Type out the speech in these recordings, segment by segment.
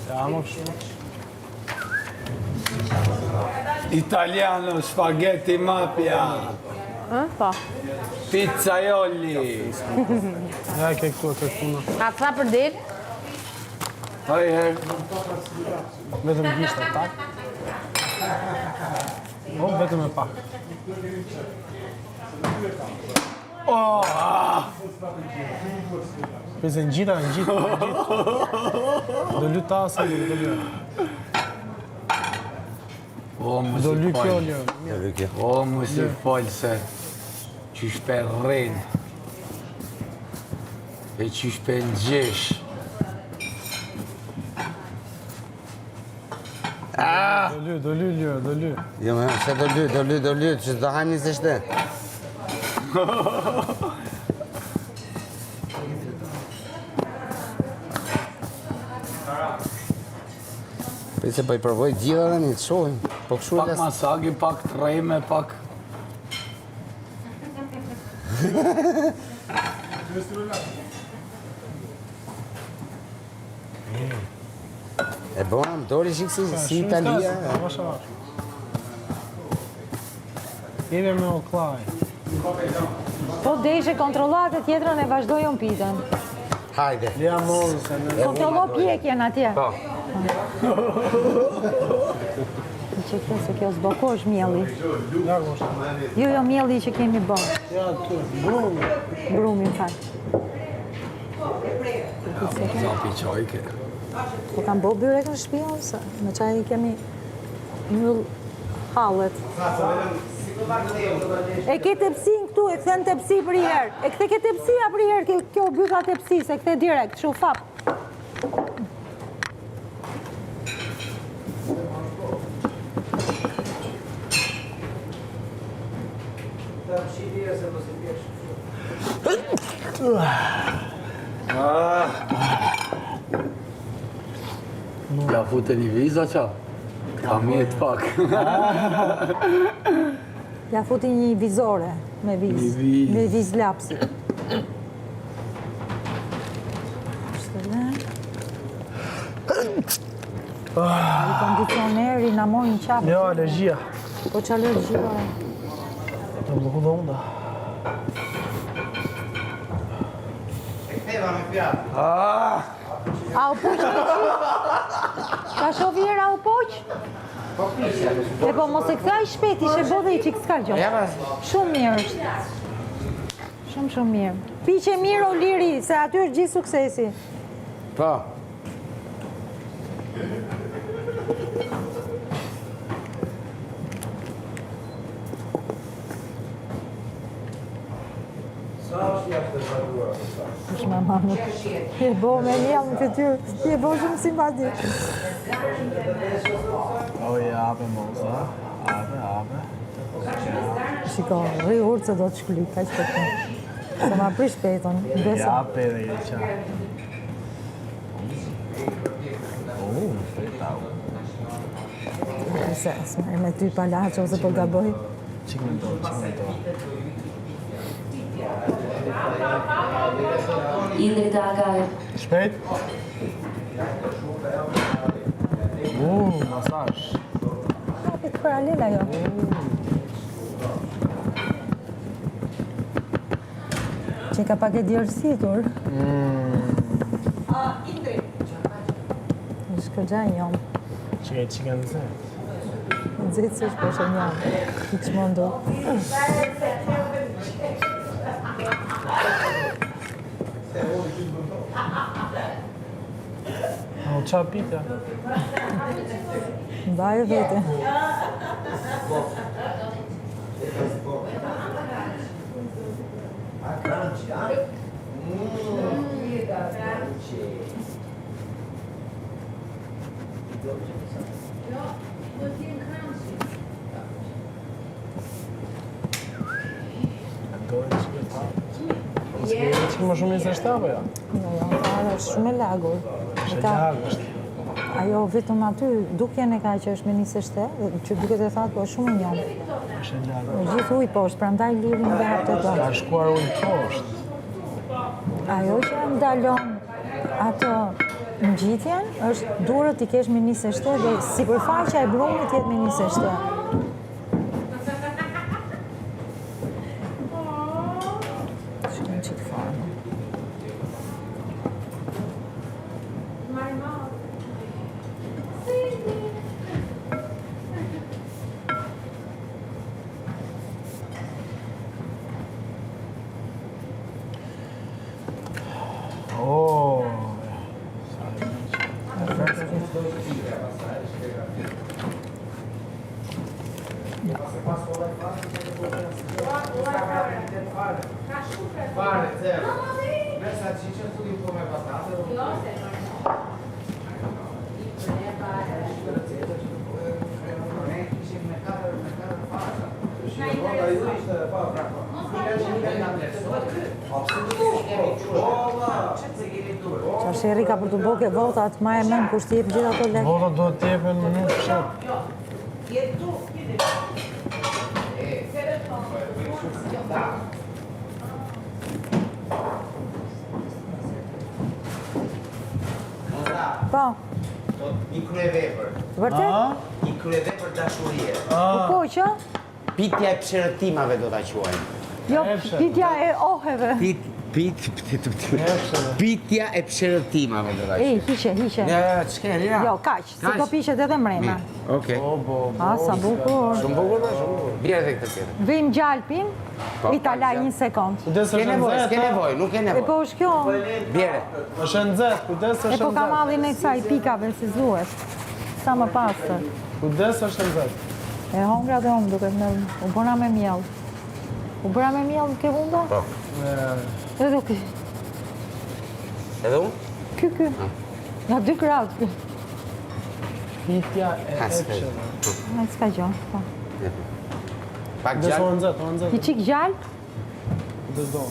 Ja, më kështu. Italiano, spaghetti mafia. Po. Pizzaioli. Ja, ke këtu e puna. A ca për del? Vetëm gishtë tak. O, vetëm e pak. Pese në gjitha. Do ly tasë, do ly. Do ly kjo lërë. O, mu si falë se qysh për rrinë. E qysh për në gjesh. Do ly. Jo, me, se do ly, që do hajmë 27. Se po I provoj gjitha dhe një të shohim. Pak masagi, pak treme, pak... E bona, më dori shikë si Italia. Jeve me oklaj. Po deshe kontrollat e tjetrën e vazhdojnë pitën. Hajde. Lea morë se në... Kontrollo pjekjen atje. Po. Që kjo se kjo s'boko është mjelli. Largo është. Jo, mjelli që kemi bë. Ja, tu, brumi. Brumi, në fakt. Zapi qajke. Po kam bo byrek në shtëpi ose? Me qaj kemi mbyll hallet. E ke tepsin këtu, e kthen tepsi për i herë. E kthe ke tepsia për i herë, kjo byka tepsi, se kthe direkt, shu fap. Ja fute një viza qa? Ka mjetë pak. Ja futi një vizore me viz. Me viz lapsi. I kondicioneri na mojnë qabë. Jo, alergjia. Po që alergjia? Në më hudë onda. A u poq të qi? Ka shovjera u poq? E po mos e këta I shpet, ishe bo dhe I qik s'ka gjo. Shumë mirë është. Shumë mirë. Piqe mirë o liri, se aty është gjithë suksesi. Po. është me mamu. Je bo me njëllë në këtyrë. Je bo shumë simpati. O, jape, moza. Ape. Shiko, rri urë se do të shkullit, ka që të të. Se ma prish petën, besa. Jape dhe je qa. Feta. Se, s'maj me ty palaqë ose po gaboj. Qik me do. Indri Dagaj. Shpejt? Masaj. Hapit paralela jo. Që ka pak e djërësitur. Shkërgjaj njom. Që e qika në zetë. Në zetë se shposhe njom. I që mundu. O, qa pita? Mbajë vete. Që më shumë 27, apo ja? Jo, është shumë e lagur. Që lagë është. Ajo vetëm aty, dukjen e ka që është me 27, që duket e thatë, po është shumë njëm. Është lagë. Në gjithë ujë poshtë, prandaj lirin dhe hapë të Ka shkuar ujë poshtë. Ajo që ndalon ato ngjitjen është durët i kesh me 27 dhe sipërfaqja e brumit jetë me 27. Shkojmë çik fare. Oh. Qasheri ka për të boke votat, ma e men kushtë jep gjitha të lekë. Votat duhet të jepen në mënyrë fshat. Po, Një kryevepër. vërtet? Një kryevepër dashurie. Po që? Pitja e pëshërëtimave do ta quajmë. Jo, pitja e oheve. Pitja e pëshërëtimave do ta Ej, quajmë. hiqe. Ja, ç'ke, ja. Jo, kaq, se do pishet edhe mrena. Okej. A, sa bukur. Shumë bukur, shumë bukur. Bjerë edhe këtë tjetër. Vim gjalpin, i ta laj një sekond. Kujdes S'ke është nevojë, s'ke nxehtë. nevojë, nuk ke E nevojë. po është kjo, Bjerë. Është nxehtë, kujdes e është po ka nxehtë. mallin e kësaj pikave si zuhet. Sa më pastër. Kujdes është nxehtë. E hongra dhe unë duket me u bëra me mjell. U bëra me mjell ke vunda? Po. Edhe ky. Edhe unë? Ky. Nga 2 gradë ky. Pitja e Hasë. epsheve. Ai s'ka gjë. Po. Pak Kujdes gjallë. o nxehtë, o Ki nxehtë. qik gjallë? Kujdes do.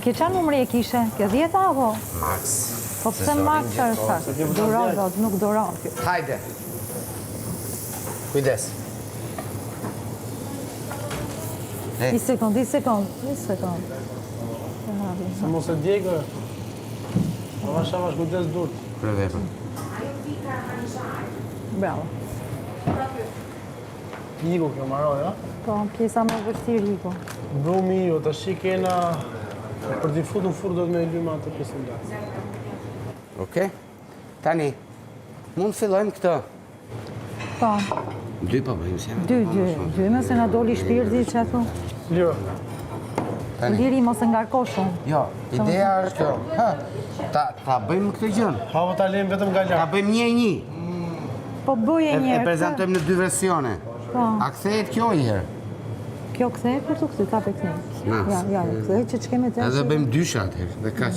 Ke qa numri e kishe? Ke 10 apo? Max. Po pse max është sa? Duron, do nuk duron. Hajde. Kujdes. Një sekund. Se mos e djegë. Avash kujdes durt. Kryevepër. Bravo. Iku kjo marrë, ja? Po, pjesa më vështirë hiko. Brumi jo, të shi kena për t'i futur në furrë do të me lyma atë pjesën nga. Okej. Tani, mund të fillojmë këtë. Po, 2 po bëjmë se. 2, mëse na doli shpirti që ato. Liro. Tani. Liri mos e ngarko shumë. Jo, ideja është kjo. Ta bëjmë këtë gjën. Havo ta lejmë vetëm nga Ta lart. bëjmë 1-1. Po bëje E njerë. prezantojmë në 2 versione. Po, A kthehet kjo një herë? kjo kthej për të këtë, ka për kthej. Nice. Ja, kthej që që keme të Edhe bëjmë 2 atëherë, dhe kaq.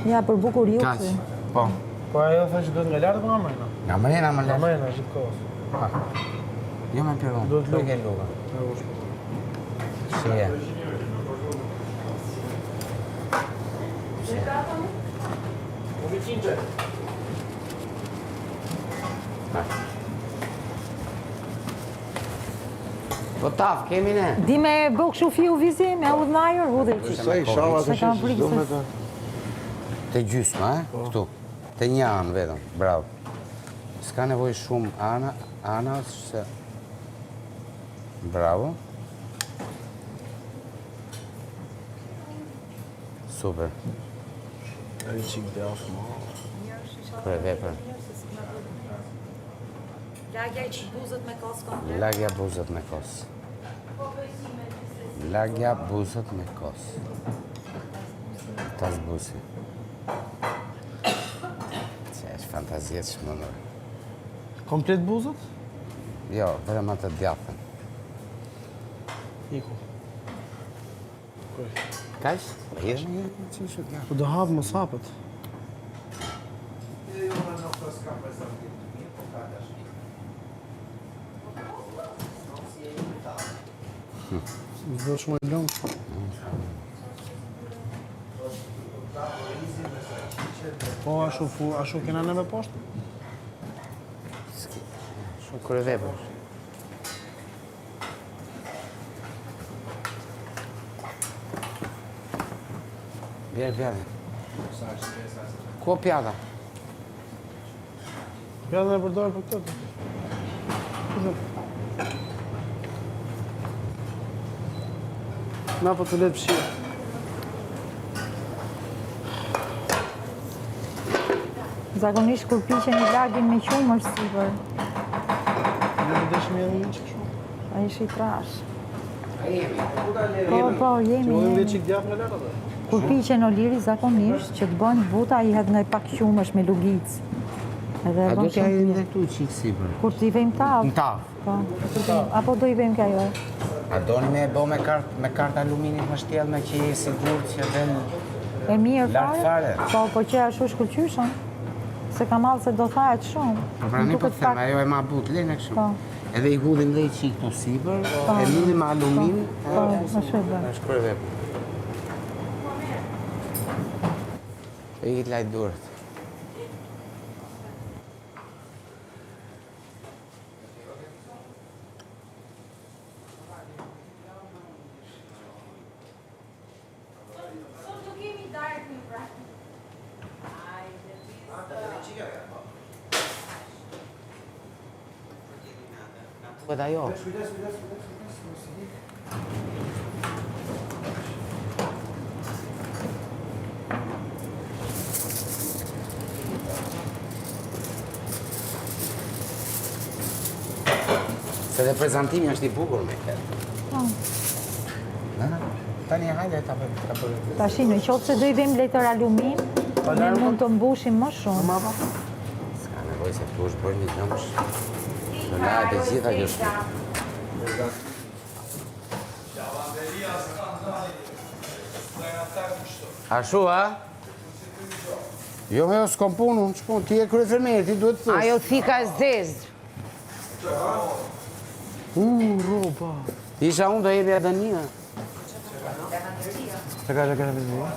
Ja, për bukur ju Kaq. këtë. Po. Po ajo thë që duhet nga lart apo nga mrena? Nga mrena më Nga lart. mrena, gjithkohës. Jo më piron. Do të Nuk e luga. Shije. Po taf, kemi ne. Di me bëk shu fiu vizi, me udhnajër, hudhe që. Se kam frikë se... Te gjysma, këtu. Te një anë vetëm, bravo. S'ka nevoj shumë ana, se... Bravo. Super. Ai çik djath më. Kryevepër. Lagja i buzët me kos komplet. Lagja buzët me kos. Lagja buzët me kos. Ta zbusi. Që është fantaziet shmëndër. Komplet buzët? Jo, vetëm atë djathën. Iku. Kaq? Hidhë një që ishë djathën. Po do hap mos hapet. Zdo shumë e lëngë. Po, ashu kena neve poshtë? Shumë kryevepër. Bjerë. Ku pjata? Pjata e përdojë për këtë. Na po të letë pëshirë. Zakonisht kur piqen i lagin me qumë është sipër. Në më deshëm edhe një që shumë. A ishi i trash. Jemi. Po, jemi. Që dhe qik djafë në lërë dhe. Kur piqen oliri zakonisht që të bëjnë buta i hedh nga i pak qumësh me lugicë. Edhe A e do bën t'ja shumë edhe mirë. këtu qikë sipër? Kur t'i vejmë tavë. Në tavë. Po. Apo do i vejmë kjo ajo. A doni me bo me kartë aluminit më shtjellë me që je sigur që del... E mirë Lart fare. Po që ashtu shkëlqyshëm. Se ka mallë se do thahet shumë. Po pra një po të them, ajo e ma but, lene kështu. Po. Edhe i hudhim dhe i qikë këtu sipër, e mini me alumin, Po, më shërbë. është kërë vepër. E i të lajtë durët. Duhet ajo. Se dhe prezentimi është i bukur me këtë. Tani hajde ta bëjmë. Tashi në qoftë se do i vëmë letër alumin, ne mund të mbushim më shumë. S'ka nevoj se këtu është bërë një gjëmsh. Në lajt e gjitha kjo shtu. Ashu, a? Jo, me jo s'kom punu, shpun, ti e krye fermeri, ti duhet të thush. Ajo thika zez. Roba. Isha unë do jebi edhe një. Që ka në vizio?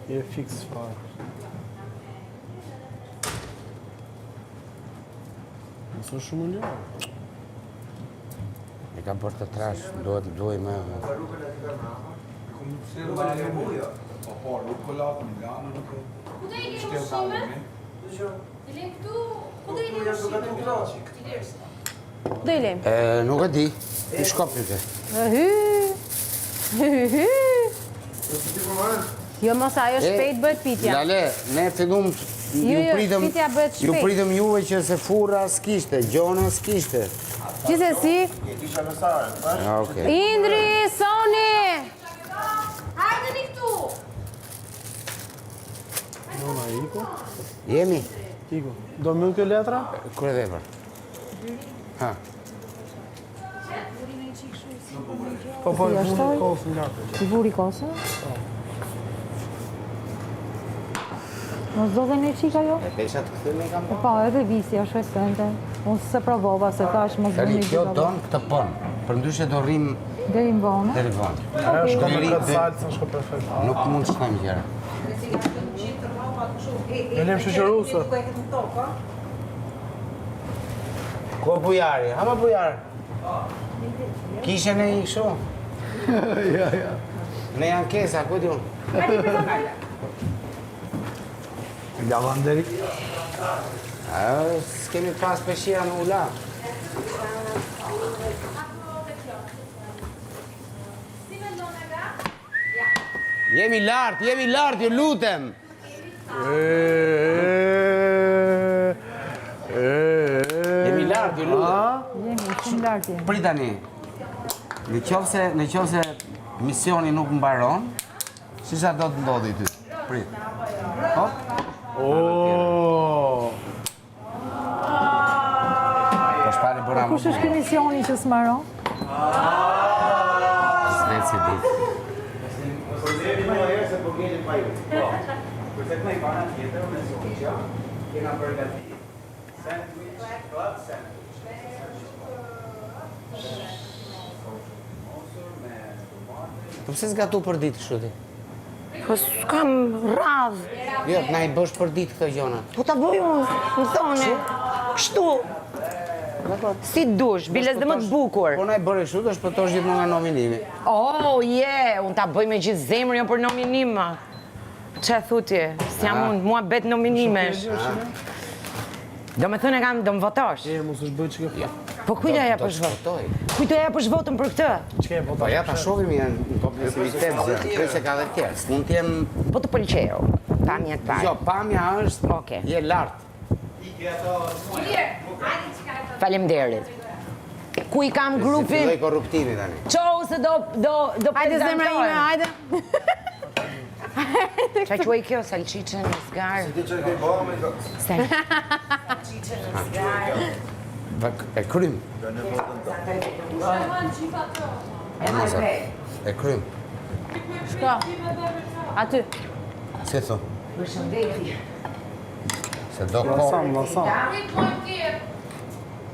Je fix fare. Nësë shumë një? E ka bërë të trash, duhet me... Do i lem. Nuk e di, i shkop një të. Jo mos ajo shpejt bëhet pitja. Lale, ne fillum pitja bëhet ju shpejt. pritëm juve që se furra s'kishte, gjona s'kishte. Gjithsesi. Okej. Indri, Soni. Hajdeni këtu! Nona, Iko? Jemi? Iko. Do mund kjo letra? Kure vepër. Ha. Po, Si e është vuri ai? kosën lartë. I vuri kosën? Mos do dhe një qika jo? E pesha të këthyme i kam Po, edhe visja shvesente. Unë se provova, se thash mos Tani, bëni kjo gjitha. don këtë pën. Për ndryshe do rrim Deri në vonë. deri vonë. Ajo shko me Deri- këtë salcën, shko perfekt. Nuk mund të shkojmë gjera. E lem shoqëruse. Ko bujari? Hama bujari. Kishe në i kështu? Ja. Në ankesa, ku di unë? Lavanderi. S'kemi pas peshira në ula. Jemi lartë, ju lutem. Jemi lartë, ju lutem. Jemi shumë lartë jemi. Pritani, në qoftë se misioni nuk mbaron, shisha do të ndodhi ty. Prit. Hop. Po shpari bëra më. Kush është ky misioni që s'maron? S've se di. Po pse s'gatu për ditë kështu ti? Po s'kam radhë. Jo, na I bësh për ditë këto gjona. Po ta bëj unë, më thone. Kështu. Si dush, biles dhe më të bukur. Po na I bëre kështu, do shpëtosh gjithmonë nga nominimi. Oh, unë ta bëj me gjithë zemrën, jo për nominim. Që thuti, s'jam unë, mua bet nominimesh. Do me thënë do më votosh. Mos është bëj që ke... Po kujta ja për shvotoj? Kujta ja për shvotën për këtë? Po ja ta shohim janë në kompleksivitet zë. Kërse ka dhe tjerë, mund t'jem... Po të pëlqeu, pamja të parë. Jo, pamja është, Oke. je lartë. Faleminderit. Ku I kam Si grupin? filloj korruptimi tani. Qohu se do Hajde zemra ime, hajde. Qa quaj kjo, salqiqen në zgarë? E krym. E krym. Shko. Aty. Si thu? Se do ko...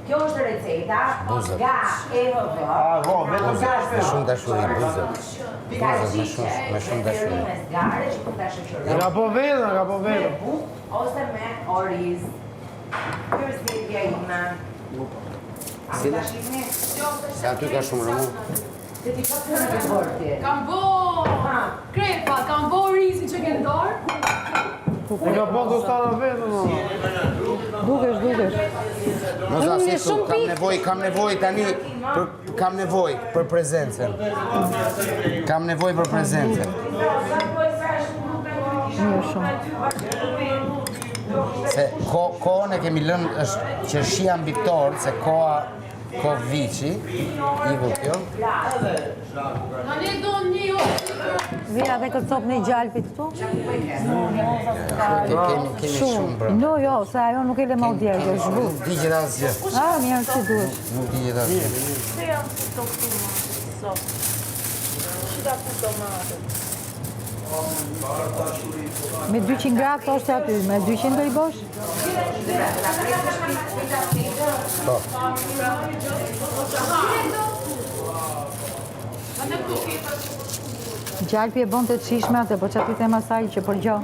Kjo është receta Buzët. nga EVV. Me shumë dashuri, buzët. Buzët me shumë dashuri. Me zgare që ku ta shoqëroj Nga po vedhën, nga po me vedhën. bukë ose me oriz. Kjo është setja ime. Sile? Se aty ka shumë rëmu. Se ti po të në bërti. Kam bo krepa, kam bo rizi që ke ndarë. E ka po do stara vedhën, o. Dukesh. Mos asistu, kam nevoj tani, kam nevoj për prezencën. Kam nevoj për prezencën. Mirë shumë. Se kohën e kemi lënë është që shia mbitor, se ko vici, iku kjo. Në ne do një Vija dhe kërcop në gjalpit këtu? Kemi shumë bërë. No, jo, se ajo nuk e le ma u djerë, do zhvu. Nuk di gjitha asgjë. Mirë që duesh. Nuk di gjitha asgjë. Me 200 gra këto është aty, me 200 do I bosh? Po. Gjalpi e bon të qishme atë, po që aty tema saj që për gjo.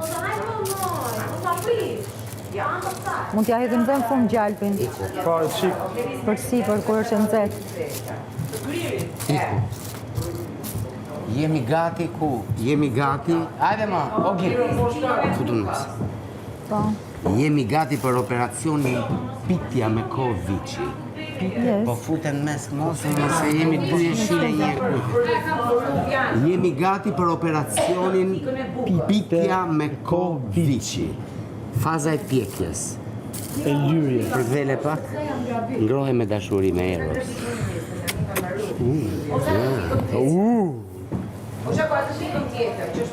Mund t'ja hedhim dhe në fund gjalpin, Pa, e qik. për si, për kur është nëzet. Iku. Jemi gati ku? Jemi gati... Ajde ma, ogi. Futu nësë. Po, Jemi gati për operacionin pitja me Kovici. yes. Po futen mes mos, nëse jemi dy jeshile një kujtë. Jemi gati për operacionin pitja me Kovici. Faza e pjekjes. E lyrje. Përkthele pak. Ngrohe me dashuri me Eros. Po që ka të shikëm tjetër, që është